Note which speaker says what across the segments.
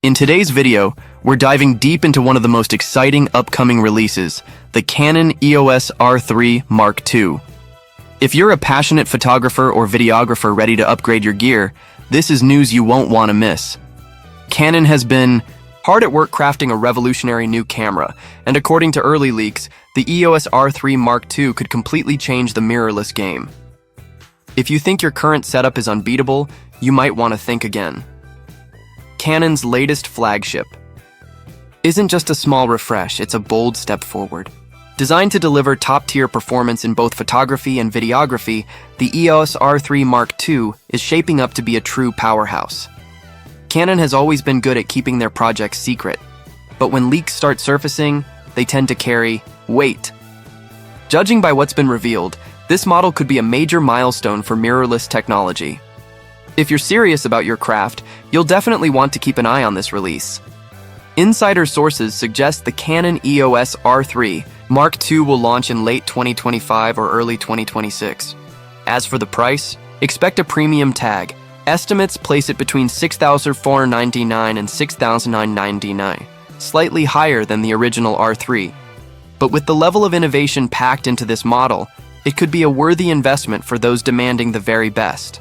Speaker 1: In today's video, we're diving deep into one of the most exciting upcoming releases, the Canon EOS R3 Mark II. If you're a passionate photographer or videographer ready to upgrade your gear, this is news you won't want to miss. Canon has been hard at work crafting a revolutionary new camera, and according to early leaks, the EOS R3 Mark II could completely change the mirrorless game. If you think your current setup is unbeatable, you might want to think again. Canon's latest flagship isn't just a small refresh, it's a bold step forward. Designed to deliver top-tier performance in both photography and videography, the EOS R3 Mark II is shaping up to be a true powerhouse. Canon has always been good at keeping their projects secret, but when leaks start surfacing, they tend to carry weight. Judging by what's been revealed, this model could be a major milestone for mirrorless technology. If you're serious about your craft, you'll definitely want to keep an eye on this release. Insider sources suggest the Canon EOS R3 Mark II will launch in late 2025 or early 2026. As for the price, expect a premium tag. Estimates place it between $6,499 and $6,999, slightly higher than the original R3. But with the level of innovation packed into this model, it could be a worthy investment for those demanding the very best.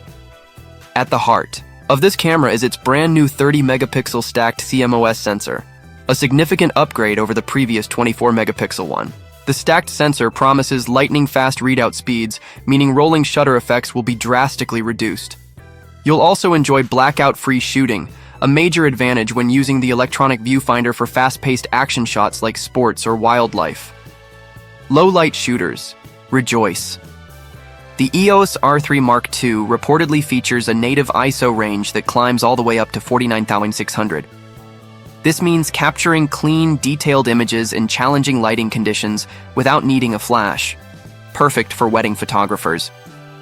Speaker 1: At the heart of this camera is its brand new 30-megapixel stacked CMOS sensor, a significant upgrade over the previous 24-megapixel one. The stacked sensor promises lightning-fast readout speeds, meaning rolling shutter effects will be drastically reduced. You'll also enjoy blackout-free shooting, a major advantage when using the electronic viewfinder for fast-paced action shots like sports or wildlife. Low-light shooters, rejoice. The EOS R3 Mark II reportedly features a native ISO range that climbs all the way up to 49,600. This means capturing clean, detailed images in challenging lighting conditions without needing a flash. Perfect for wedding photographers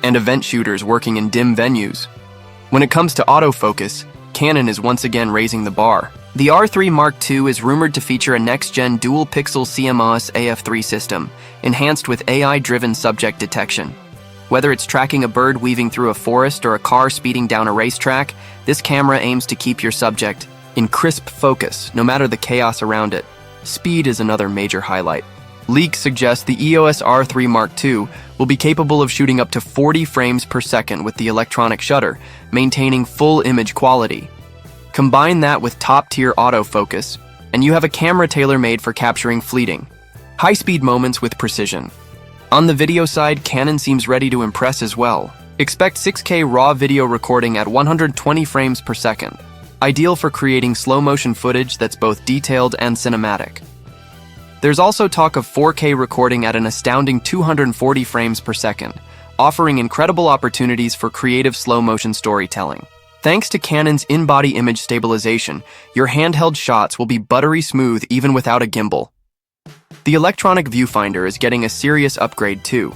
Speaker 1: and event shooters working in dim venues. When it comes to autofocus, Canon is once again raising the bar. The R3 Mark II is rumored to feature a next-gen dual-pixel CMOS AF3 system, enhanced with AI-driven subject detection. Whether it's tracking a bird weaving through a forest or a car speeding down a racetrack, this camera aims to keep your subject in crisp focus, no matter the chaos around it. Speed is another major highlight. Leaks suggest the EOS R3 Mark II will be capable of shooting up to 40 frames per second with the electronic shutter, maintaining full image quality. Combine that with top-tier autofocus, and you have a camera tailor-made for capturing fleeting, high-speed moments with precision. On the video side, Canon seems ready to impress as well. Expect 6K raw video recording at 120 frames per second, ideal for creating slow-motion footage that's both detailed and cinematic. There's also talk of 4K recording at an astounding 240 frames per second, offering incredible opportunities for creative slow-motion storytelling. Thanks to Canon's in-body image stabilization, your handheld shots will be buttery smooth even without a gimbal. The electronic viewfinder is getting a serious upgrade too.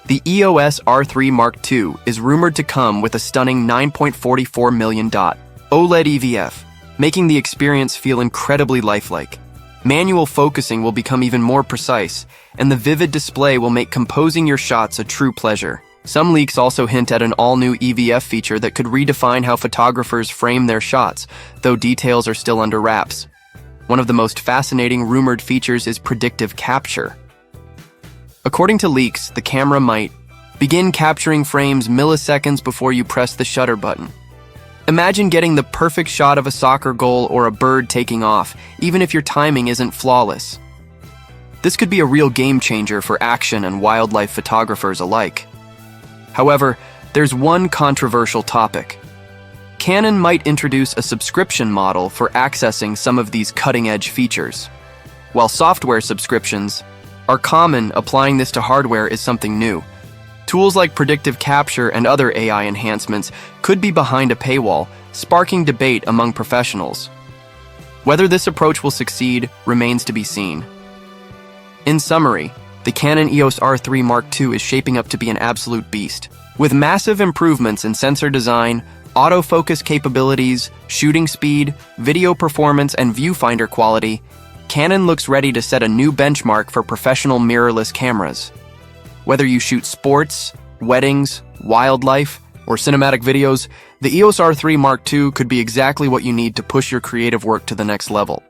Speaker 1: The EOS R3 Mark II is rumored to come with a stunning 9.44 million dot OLED EVF, making the experience feel incredibly lifelike. Manual focusing will become even more precise, and the vivid display will make composing your shots a true pleasure. Some leaks also hint at an all-new EVF feature that could redefine how photographers frame their shots, though details are still under wraps. One of the most fascinating rumored features is predictive capture. According to leaks, the camera might begin capturing frames milliseconds before you press the shutter button. Imagine getting the perfect shot of a soccer goal or a bird taking off, even if your timing isn't flawless. This could be a real game changer for action and wildlife photographers alike. However, there's one controversial topic. Canon might introduce a subscription model for accessing some of these cutting-edge features. While software subscriptions are common, applying this to hardware is something new. Tools like predictive capture and other AI enhancements could be behind a paywall, sparking debate among professionals. Whether this approach will succeed remains to be seen. In summary, the Canon EOS R3 Mark II is shaping up to be an absolute beast. With massive improvements in sensor design, autofocus capabilities, shooting speed, video performance, and viewfinder quality, Canon looks ready to set a new benchmark for professional mirrorless cameras. Whether you shoot sports, weddings, wildlife, or cinematic videos, the EOS R3 Mark II could be exactly what you need to push your creative work to the next level.